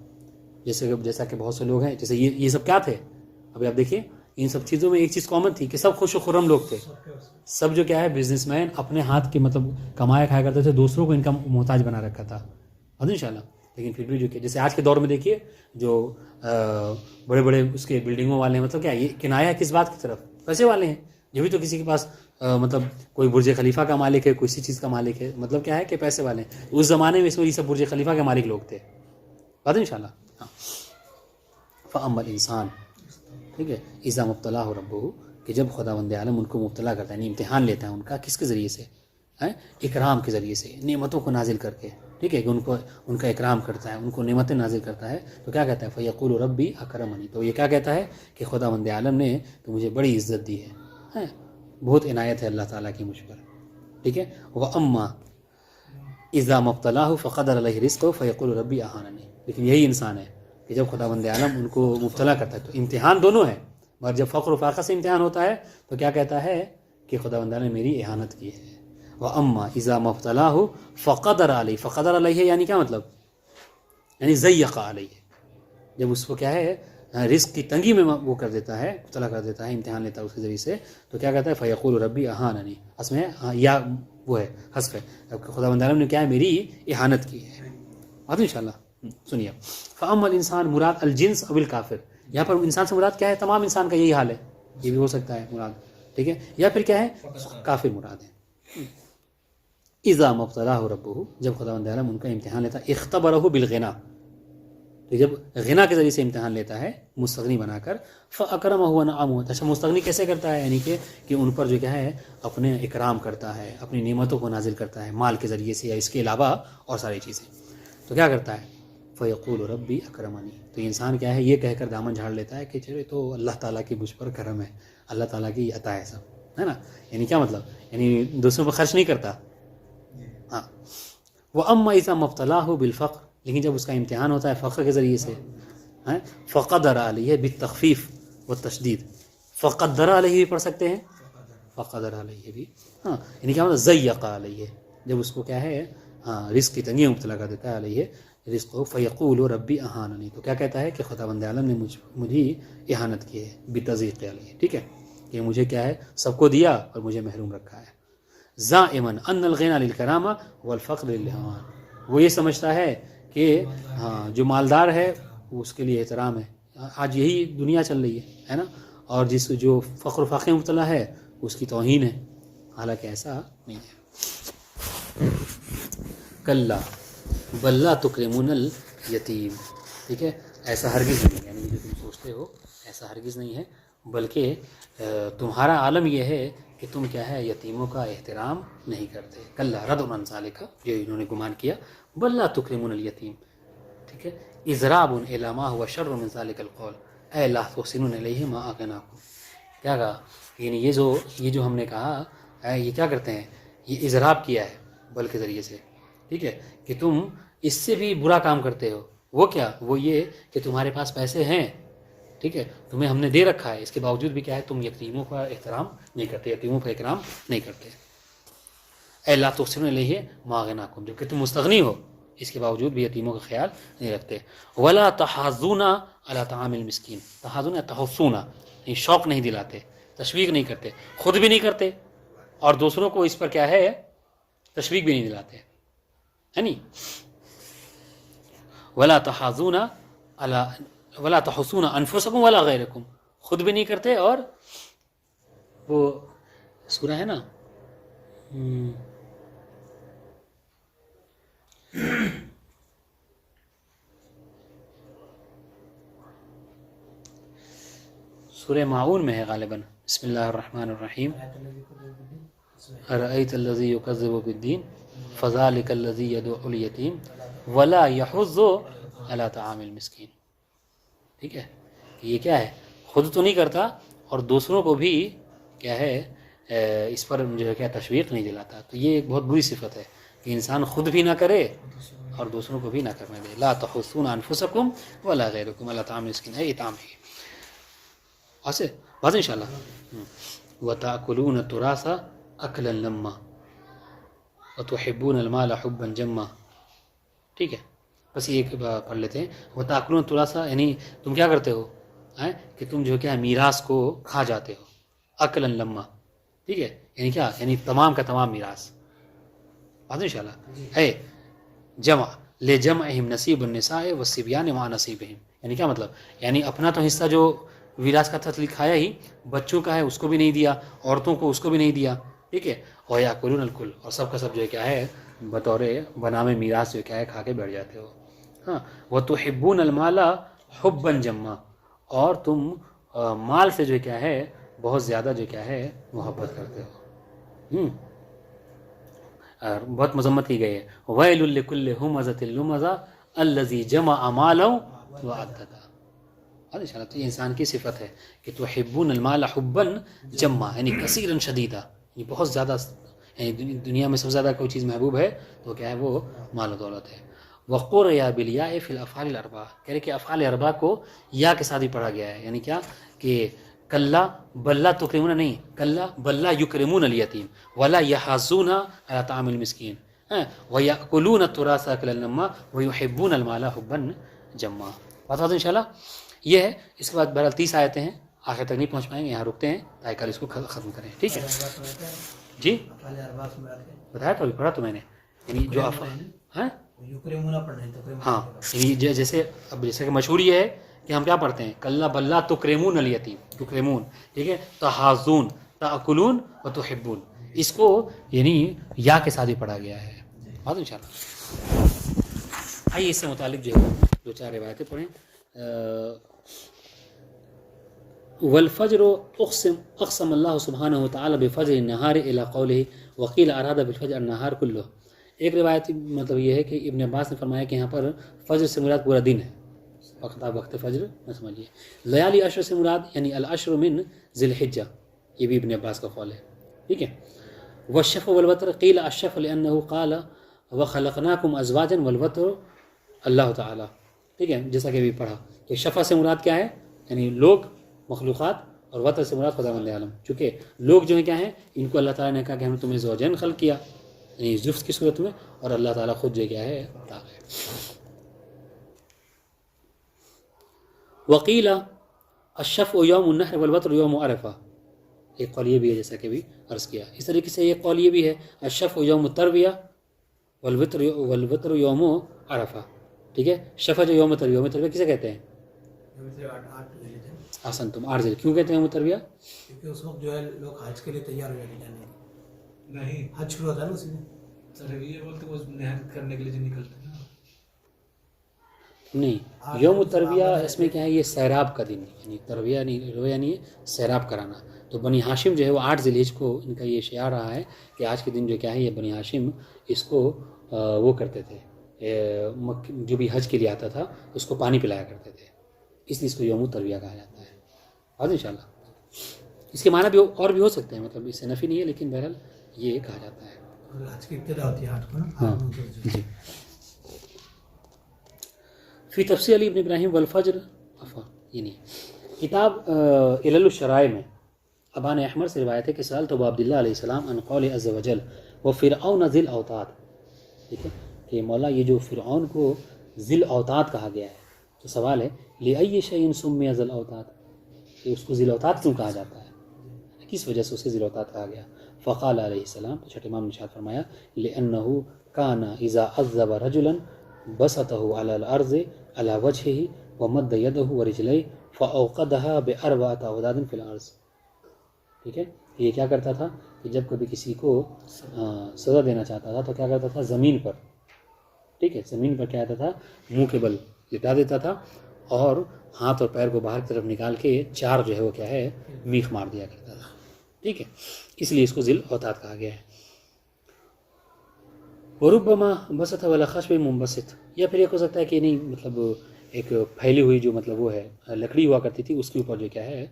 جیسا کہ بہت سے لوگ ہیں، جیسے یہ سب کیا تھے؟ ابھی آپ دیکھیے ان سب چیزوں میں ایک چیز کامن تھی کہ سب خوش و خرم لوگ تھے. سب جو کیا ہے بزنس مین، اپنے ہاتھ کے مطلب کمایا کھایا کرتے تھے، دوسروں کو ان کا محتاج بنا رکھا تھا. ان شاء اللہ. لیکن پھر بھی جو کہ جیسے آج کے دور میں دیکھیے جو بڑے بڑے اس کے بلڈنگوں والے ہیں، مطلب کیا یہ کنایا ہے کس بات کی طرف؟ پیسے والے ہیں. یہ بھی تو کسی کے پاس مطلب کوئی برج خلیفہ کا مالک ہے، کوئی کسی چیز کا مالک ہے، مطلب کیا ہے کہ پیسے والے ہیں. اس زمانے میں اس میں یہ سب برج خلیفہ کے مالک لوگ تھے. بات ان شاء اللہ. فَأَمَّا الْإِنسَانُ، ٹھیک ہے، اذا مبتلاہ ربہ، کہ جب خداوند عالم ان کو مبتلا کرتا ہے، یعنی امتحان لیتا ہے ان کا، کس کے ذریعے سے؟ اکرام کے ذریعے سے، نعمتوں کو نازل کر کے، ٹھیک ہے، کہ ان کا اکرام کرتا ہے، ان کو نعمتیں نازل کرتا ہے. تو کیا کہتا ہے؟ فَيَقُولُ رَبِّي أَكْرَمَنِ، تو یہ کیا کہتا ہے کہ خداوند عالم نے تو مجھے بڑی عزت دی ہے، بہت عنایت ہے اللہ تعالیٰ کی مجھ پر، ٹھیک ہے. وَأَمَّا إِذَا مَا ابْتَلَاهُ فَقَدَرَ عَلَيْهِ رِزْقَهُ فَيَقُولُ رَبِّي أَهَانَنِ. لیکن یہی انسان ہے کہ جب خداوند عالم ان کو مبتلا کرتا ہے تو امتحان دونوں ہے، مگر جب فقر و فاقہ سے امتحان ہوتا ہے تو کیا کہتا ہے کہ خداوند عالم نے میری اہانت کی ہے. وَأَمَّا إِذَا مَا ابْتَلَاهُ فَقَدَرَ عَلَيْهِ، فَقَدَرَ عَلَيْهِ یعنی کیا مطلب؟ یعنی ضَيَّقَ عَلَيْهِ، جب اس کو کیا ہے رزق کی تنگی میں وہ کر دیتا ہے، مبتلا کر دیتا ہے، امتحان لیتا ہے اس کے ذریعے سے، تو کیا کہتا ہے؟ فَيَقُولُ رَبِّي أَهَانَنِ، اس میں یا وہ ہے حذف ہے، خداوند عالم نے کیا ہے میری اہانت کی ہے. بات انشاءاللہ. سنیے. فَأَمَّا الْإِنسَانُ، مراد الجنس او الکافر، یہاں پر انسان سے مراد کیا ہے؟ تمام انسان کا یہی حال ہے، یہ بھی ہو سکتا ہے مراد، ٹھیک ہے، یا پھر کیا ہے کافر مراد ہے. اذا ما ابتلاہ ربہ، جب خداوند عالم ان کا امتحان لیتا، اختبرہ بالغنا، تو جب غنا کے ذریعے سے امتحان لیتا ہے مستغنی بنا کر، فَأَكْرَمَهُ وَنَعَمَهُ، اچھا مستغنی کیسے کرتا ہے، یعنی کہ ان پر جو کیا ہے اپنے اکرام کرتا ہے، اپنی نعمتوں کو نازل کرتا ہے مال کے ذریعے سے یا اس کے علاوہ اور ساری چیزیں، تو کیا کرتا ہے فَيَقُولُ رَبِّي أَكْرَمَنِي، تو انسان کیا ہے یہ کہہ کر دامن جھاڑ لیتا ہے کہ چلے تو اللہ تعالیٰ کی مجھ پر کرم ہے، اللہ تعالیٰ کی عطا ہے سب، ہے نا، یعنی کیا مطلب، یعنی دوسروں پر خرچ نہیں کرتا، ہاں۔ وَأَمَّا إِذَا مَبْتَلَاهُ بِالْفَقْرِ، لیکن جب اس کا امتحان ہوتا ہے فقر کے ذریعے سے، فَقَدَرَ عَلَيْهِ بِالتَّخْفِيفِ وَالتَّشْدِيدِ، فَقَدَّرَ عَلَيْهِ بھی پڑھ سکتے ہیں، فَقَدَرَ عَلَيْهِ بھی، ہاں، یعنی کیا مطلب ضَيَّقَ عَلَيْهِ، جب اس کو کیا ہے ہاں رزق کی تنگی مبتلا کر دیتا ہے علیہ رزق کو، فَيَقُولُ رَبِّي أَهَانَنِي، تو کیا کہتا ہے کہ خداوند عالم نے مجھے اہانت کی ہے، بِتَضِيقِ عَلَيْهِ، ٹھیک ہے، کہ مجھے کیا ہے سب کو دیا اور مجھے محروم رکھا ہے۔ زَائِمًا أَنَّ الْغِنَى لِلْكَرَامَةِ وَالْفَقْرَ لِلْإِهَانَةِ، وہ یہ سمجھتا ہے کہ ہاں جو مالدار ہے اس کے لیے احترام ہے، آج یہی دنیا چل رہی ہے نا، اور جو فقر و فاقے میں مبتلا ہے اس کی توہین ہے، حالانکہ ایسا نہیں ہے۔ کلا بل لا تکرمون الیتیم، ٹھیک ہے، ایسا ہرگز نہیں، یعنی جو تم سوچتے ہو ایسا ہرگز نہیں ہے، بلکہ تمہارا عالم یہ ہے کہ تم کیا ہے یتیموں کا احترام نہیں کرتے۔ کلا رد عن ذالک، جو انہوں نے گمان کیا، بل لا تکرمون الیتیم، ٹھیک ہے، اضراب الی ما هو شر من ذالک القول اے لا تحسنون الیہ ما اغناکم، کیا کہا، یعنی یہ جو ہم نے کہا یہ کیا کرتے ہیں، یہ اضراب کیا ہے بل کے ذریعے سے، ٹھیک ہے، کہ تم اس سے بھی برا کام کرتے ہو، وہ کیا، وہ یہ کہ تمہارے پاس پیسے ہیں، ٹھیک ہے، تمہیں ہم نے دے رکھا ہے، اس کے باوجود بھی کیا ہے تم یتیموں کا احترام نہیں کرتے، یتیموں کا اکرام نہیں کرتے۔ اے لا تحسنون الیہ ما اغناکم، جبکہ تم مستغنی ہو اس کے باوجود بھی یتیموں کا خیال نہیں رکھتے۔ ولا تحاضون علی طعام المسکین، تحاضون یا تحثون، یعنی شوق نہیں دلاتے، تشویق نہیں کرتے، خود بھی نہیں کرتے اور دوسروں کو اس پر کیا ہے تشویق بھی نہیں دلاتے، ہے نہیں۔ ولا تحاضون علی ولا تحثون انفسکم ولا غیرکم، خود بھی نہیں کرتے، اور وہ سورہ ہے نا سورہ معون میں ہے غالباً، بسم اللہ الرحمن الرحیم، ارأیت الذی یکذب بالدین فذلک الذی یدعو الیتیم ولا یحض علی طعام المسکین، ٹھیک ہے، یہ کیا ہے خود تو نہیں کرتا اور دوسروں کو بھی کیا ہے اس پر جو ہے کیا تشویق نہیں دلاتا، تو یہ ایک بہت بری صفت ہے کہ انسان خود بھی نہ کرے اور دوسروں کو بھی نہ کرنے دے۔ لا تحثون انفسکم ولا غیرکم علی طعام المسکین، ہے اطعام ہے، ایسے بات انشاءاللہ۔ وَتَأْكُلُونَ التُّرَاثَ أَكْلًا لَمًّا وَتُحِبُّونَ الْمَالَ حُبًّا جَمًّا، ٹھیک ہے، بس یہ ایک پڑھ لیتے ہیں۔ وَتَأْكُلُونَ التُّرَاثَ، یعنی تم کیا کرتے ہو کہ تم جو کیا میراث کو کھا جاتے ہو، أَكْلًا لَمًّا، ٹھیک ہے، یعنی کیا، یعنی تمام کا تمام میراث، بات انشاءاللہ ہے جمع لِجَمْعِهِمْ نَصِيبُ النِّسَاءِ وَالصِّبْيَانِ مَعَ نَصِيبِهِمْ، یعنی کیا مطلب، یعنی اپنا تو حصہ جو وراثت کا تھا کھایا ہی، بچوں کا ہے اس کو بھی نہیں دیا، عورتوں کو اس کو بھی نہیں دیا، ٹھیک ہے، وَيَأْكُلُونَ الْكُلَّ، اور سب کا سب جو ہے کیا ہے بطور بنامِ میراث جو کیا ہے کھا کے بیٹھ جاتے ہو، ہاں۔ وَتُحِبُّونَ الْمَالَ حُبًّا جَمًّا، اور تم مال سے جو کیا ہے بہت زیادہ جو کیا ہے محبت کرتے ہو، بہت مذمت کی گئی ہے۔ وَيْلٌ لِكُلِّ هُمَزَةٍ لُمَزَةٍ الَّذِي جَمَعَ مَالًا وَعَدَّدَهُ، انشاءاللہ تو یہ انسان کی صفت ہے کہ تحبون المال حبا جما، یعنی کثیرا شدیدا، یہ بہت زیادہ، یعنی دنیا میں سب سے زیادہ کوئی چیز محبوب ہے تو کیا ہے وہ مال و دولت ہے۔ وقرئ بالیاء فی الافعال الاربعہ، کہہ رہے کہ افعال اربعہ کو یا کے ساتھ ہی پڑھا گیا ہے، یعنی کیا کہ کلا بل لا تکرمون، نہیں کلا بل لا یکرمون الیتیم ولا یحاضون علی طعام المسکین ویأکلون التراث اکلا لما ویحبون المال حبا جما۔ بات ان شاء اللہ یہ ہے۔ اس کے بعد بہرحال 30 آیتیں ہیں، آخر تک نہیں پہنچ پائیں گے، یہاں رکتے ہیں تاکہ کل اس کو ختم کریں، ٹھیک ہے جی، بتایا تو پڑھا تو میں نے، یعنی جو ہاں یعنی جیسے اب جیسے کہ مشہور یہ ہے کہ ہم کیا پڑھتے ہیں کلا بلا تکرمون الیتیم، تکرمون، ٹھیک ہے، تحاضون، تاکلون و تحبون، اس کو یعنی یا کے ساتھ ہی پڑھا گیا ہے، بات انشاءاللہ۔ آئیے اس سے متعلق جو ہے دو چار روایتیں پڑھیں. والفجر اقسم اللہ سبحانہ وتعالی بفجر النہار الی قولہ وقیل اراد بالفجر النہار کلہ. ایک روایت مطلب یہ ہے کہ ابن عباس نے فرمایا کہ یہاں پر فجر سے مراد پورا دن ہے، وقت فجر نہ سمجھیے. لیالی عشر سے مراد یعنی العشر من ذی الحجہ، یہ بھی ابن عباس کا قول ہے. ٹھیک ہے. والشفع والوتر قیل الشفع لأنه قال وخلقناکم ازواجا والوتر اللہ تعالی. ٹھیک ہے، جیسا کہ ابھی پڑھا کہ شفع سے مراد کیا ہے، یعنی لوگ مخلوقات، اور وتر سے مراد خداوند عالم. چونکہ لوگ جو ہیں کیا ہیں، ان کو اللہ تعالیٰ نے کہا کہ ہم نے تمہیں زوجین خلق کیا، یعنی زفت کی صورت میں، اور اللہ تعالیٰ خود جو کیا ہے طاق ہے. وقیل الشفع یوم النحر والوتر یوم عرفہ، ایک قول یہ بھی ہے جیسا کہ بھی عرض کیا. اس طریقے سے ایک قول یہ بھی ہے الشفع یوم الترویہ والوتر یوم عرفہ. ٹھیک ہے. شفع جو یوم ترویہ کسے کہتے ہیں؟ آسن تم 8 ذیل. کیوں کہتے ہیں یوم ترویہ؟ کیونکہ اس وقت جو ہے لوگ حج کے لیے تیار ہو جاتے ہیں. نہیں حج شروع ہوتا ہے نا اسی میں. ترویہ بولتے وہ نہر کرنے کے لیے جو نکلتے ہیں. نہیں، یوم ترویہ اس میں کیا ہے، یہ سیراب کا دن، یعنی ترویہ نہیں ہے، سیراب کرانا. تو بنی ہاشم جو ہے وہ 8 ذی الحجہ کو ان کا یہ شعار رہا ہے کہ آج کے دن جو کیا ہے یہ بنی ہاشم اس کو وہ کرتے تھے، جو بھی حج کے لیے آتا تھا اس کو پانی پلایا کرتے تھے، اس لیے اس کو یوم ترویہ کہا جاتا ہے. آج انشاءاللہ اس کے معنی بھی اور بھی ہو سکتے ہیں، مطلب اس سے نفی نہیں ہے، لیکن بہرحال یہ کہا جاتا ہے. حج کی ابتدا ہوتی ہے 8 کو نا. ہاں جی. فی تفسیر علی ابن ابراہیم والفجر یعنی کتاب علل الشرائع میں ابان احمر سے روایت ہے کہ سألت ابو عبداللہ علیہ السلام عن قول عز وجل وفرعون ذی الاوتاد. ٹھیک ہے کہ مولا یہ جو فرعون کو ذی الاوتاد کہا گیا ہے، تو سوال ہے لأی شیء سمی ذی الاوتاد، کہ اس کو ذی الاوتاد کیوں کہا جاتا ہے، کس وجہ سے اسے ذی الاوتاد کہا گیا؟ فقال علیہ السلام، تو چھٹے امام نے ارشاد فرمایا لأنه كان اذا عذب رجلا بسطه على الارض على وجهه ومد يده ورجليه فاوقدها باربعه اوداد في الارض. ٹھیک ہے. یہ کیا کرتا تھا کہ جب کبھی کسی کو سزا دینا چاہتا تھا تو کیا کرتا تھا، زمین پر، ٹھیک ہے، زمین پر کیا کرتا تھا، منہ کے بل لٹا دیتا تھا اور ہاتھ اور پیر کو باہر کی طرف نکال کے 4 جو ہے وہ کیا ہے میخ مار دیا کرتا تھا. ٹھیک ہے، اس لیے اس کو ذی الاوتاد کہا گیا ہے. وربما بسط ولا خشب منبسط، یا پھر ایک ہو سکتا ہے کہ نہیں مطلب ایک پھیلی ہوئی جو مطلب وہ ہے لکڑی ہوا کرتی تھی، اس کے اوپر جو کیا ہے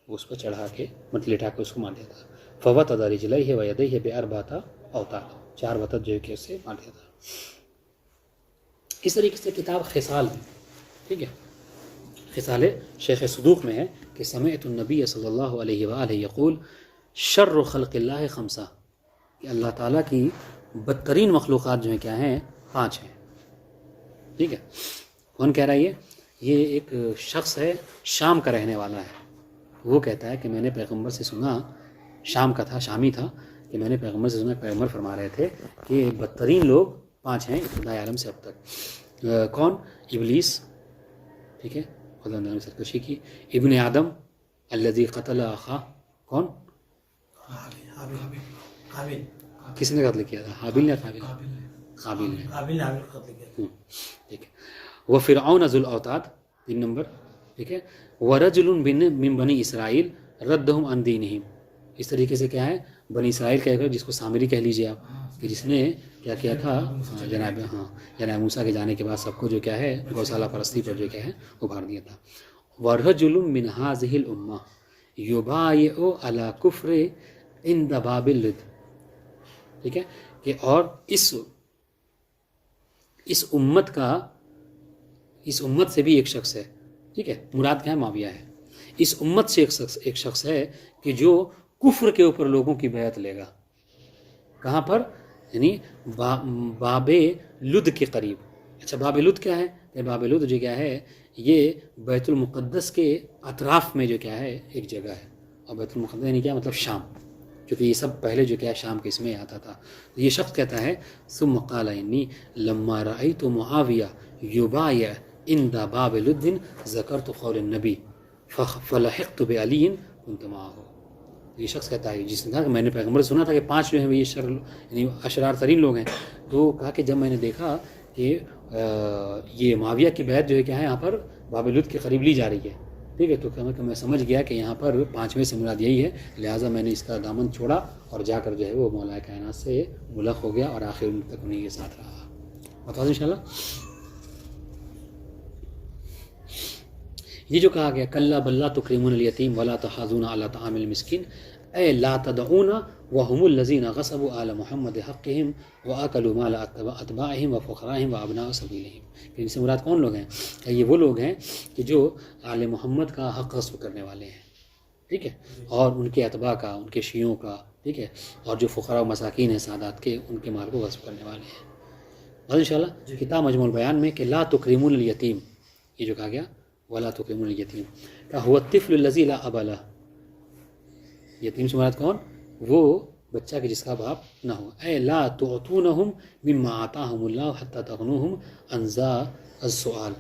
اس پر چڑھا کے مطلب لٹا کے اس کو مار دیا تھا. فوتد رجلیہ ویدیہ باربعۃ اوتاد، 4 وتد جو ہے کہ اسے مار دیا تھا. اس طریقے سے کتاب خصال میں، ٹھیک ہے، خصال شیخ صدوق میں ہے کہ سمعت النبی صلی اللہ علیہ وآلہ یقول شر خلق اللہ 5، کہ اللہ تعالیٰ کی بدترین مخلوقات جو ہیں کیا ہیں 5 ہیں. ٹھیک ہے. کون کہہ رہا ہے یہ ایک شخص ہے شام کا رہنے والا ہے. وہ کہتا ہے کہ میں نے پیغمبر سے سنا، شام کا تھا، شامی تھا، کہ میں نے پیغمبر سے سنا، پیغمبر فرما رہے تھے کہ بدترین لوگ 5 ہیں ابتداء عالم سے اب تک. کون؟ ابلیس، ٹھیک ہے، خدا نے سرکشی کی. ابن آدم الذی قتل اخا، کون؟ حابیل. کس نے قتل کیا تھا؟ حابیل نے؟ قابیل نے. حابیل قتل کیا. ٹھیک ہے. وہ فرعون ذو الاوتاد 3 نمبر. ٹھیک ہے. ورجل من بنی اسرائیل ردہم عن دینہم. اس طریقے سے کیا ہے بنی اسرائیل کا، جس کو سامری کہہ لیجیے آپ، کہ جس نے کیا کیا تھا جناب موسیٰ کے جانے کے بعد سب کو جو کیا ہے گوشالہ پرستی پر جو کیا ہے ابھار دیا تھا. ورجل من هذه الامہ یبایع علی کفر عند باب اللد. ٹھیک ہے کہ اور اس امت سے بھی ایک شخص ہے. ٹھیک ہے، مراد کیا ہے؟ معاویہ ہے. اس امت سے ایک شخص ہے کہ جو کفر کے اوپر لوگوں کی بیعت لے گا. کہاں پر؟ یعنی باب لد کے قریب. اچھا، باب لد کیا ہے؟ کہ باب لد جو کیا ہے یہ بیت المقدس کے اطراف میں جو کیا ہے ایک جگہ ہے. اور بیت المقدس یعنی کیا مطلب شام، کیونکہ یہ سب پہلے جو کیا شام کے اس میں آتا تھا. یہ شخص کہتا ہے ثم قال انی لما رأیت معاویہ یبایع عند باب لد ذکرت قول النبی فلحقت بعلی كنت معه. یہ شخص کہتا ہے جس نے کہا کہ میں نے پیغمبر سنا تھا کہ 5 جو ہیں یہ یعنی اشرار ترین لوگ ہیں. تو کہا کہ جب میں نے دیکھا کہ یہ معاویہ کی بیعت جو ہے کیا ہے یہاں پر باب لد کے قریب لی جا رہی ہے. ٹھیک ہے, تو میں سمجھ گیا کہ یہاں پر 5ویں سے مراد یہی ہے, لہٰذا میں نے اس کا دامن چھوڑا اور جا کر جو ہے وہ مولا کائنات سے ملق ہو گیا اور آخر تک انہیں کے ساتھ رہا. بتا دیں انشاءاللہ. یہ جو کہا گیا کلا بل لا تکرمون الیتیم ولا تحاضون علی طعام المسکین اے لا تدعون وهم الذین غصبوا آل محمد حقهم واکلوا مال اتباعهم وفقراءهم وابناء سبیلهم. ان سے مراد کون لوگ ہیں؟ کہ یہ وہ لوگ ہیں کہ جو آل محمد کا حق غصب کرنے والے ہیں, ٹھیک ہے, اور ان کے اتباع کا, ان کے شیعوں کا, ٹھیک ہے, اور جو فقراء و مساکین ہیں سادات کے, ان کے مال کو غصب کرنے والے ہیں. اور انشاءاللہ کتاب مجموع البیان میں کہ لا تکرمون الیتیم, یہ جو کہا گیا ولا تکرمون الیتیم کہ هو الطفل الذی لا اب له. یتیم سے مراد کون؟ وہ بچہ کہ جس کا باپ نہ ہو. اے لا تعطونہم مما آتاہم اللہ حتی تغنوہم عن ذا السؤال.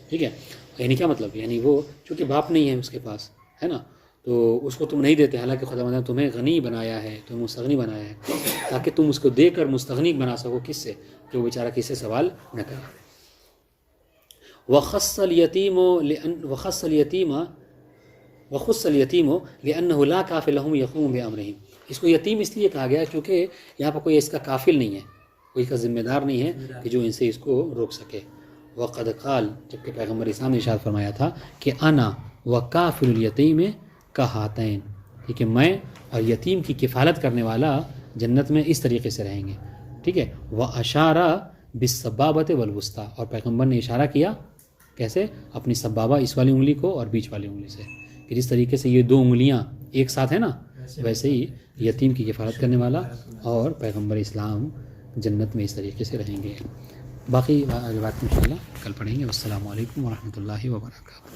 ٹھیک ہے, یعنی کیا مطلب؟ یعنی وہ چونکہ باپ نہیں ہے اس کے پاس, ہے نا, تو اس کو تم نہیں دیتے, حالانکہ خدا نے تمہیں غنی بنایا ہے, تمہیں مستغنی بنایا ہے, تاکہ تم اس کو دے کر مستغنی بنا سکو. کس سے؟ کہ وہ بیچارہ کس سے سوال نہ کرے. وخص اليتيم لأنه لا کافل لهم يقوم بأمرهم. اس کو یتیم اس لیے کہا گیا کیونکہ یہاں پر کوئی اس کا کافل نہیں ہے, کوئی کا ذمہ دار نہیں ہے کہ جو ان سے اس کو روک سکے. وقد قال, جبکہ پیغمبر اسلام نے ارشاد فرمایا تھا کہ انا وکافل الیتیم کہاتین, ٹھیک ہے, میں اور یتیم کی کفالت کرنے والا جنت میں اس طریقے سے رہیں گے. ٹھیک ہے, واشارہ بالسبابۃ والوسطیٰ, اور پیغمبر نے اشارہ کیا کیسے؟ اپنی سبابہ اس والی انگلی کو اور بیچ والی انگلی سے, کہ جس طریقے سے یہ 2 انگلیاں ایک ساتھ ہیں نا, ویسے ہی یتیم کی کفالت کرنے والا اور پیغمبر اسلام جنت میں اس طریقے سے رہیں گے. باقی بات انشاءاللہ کل پڑھیں گے. والسلام علیکم ورحمۃ اللہ وبرکاتہ.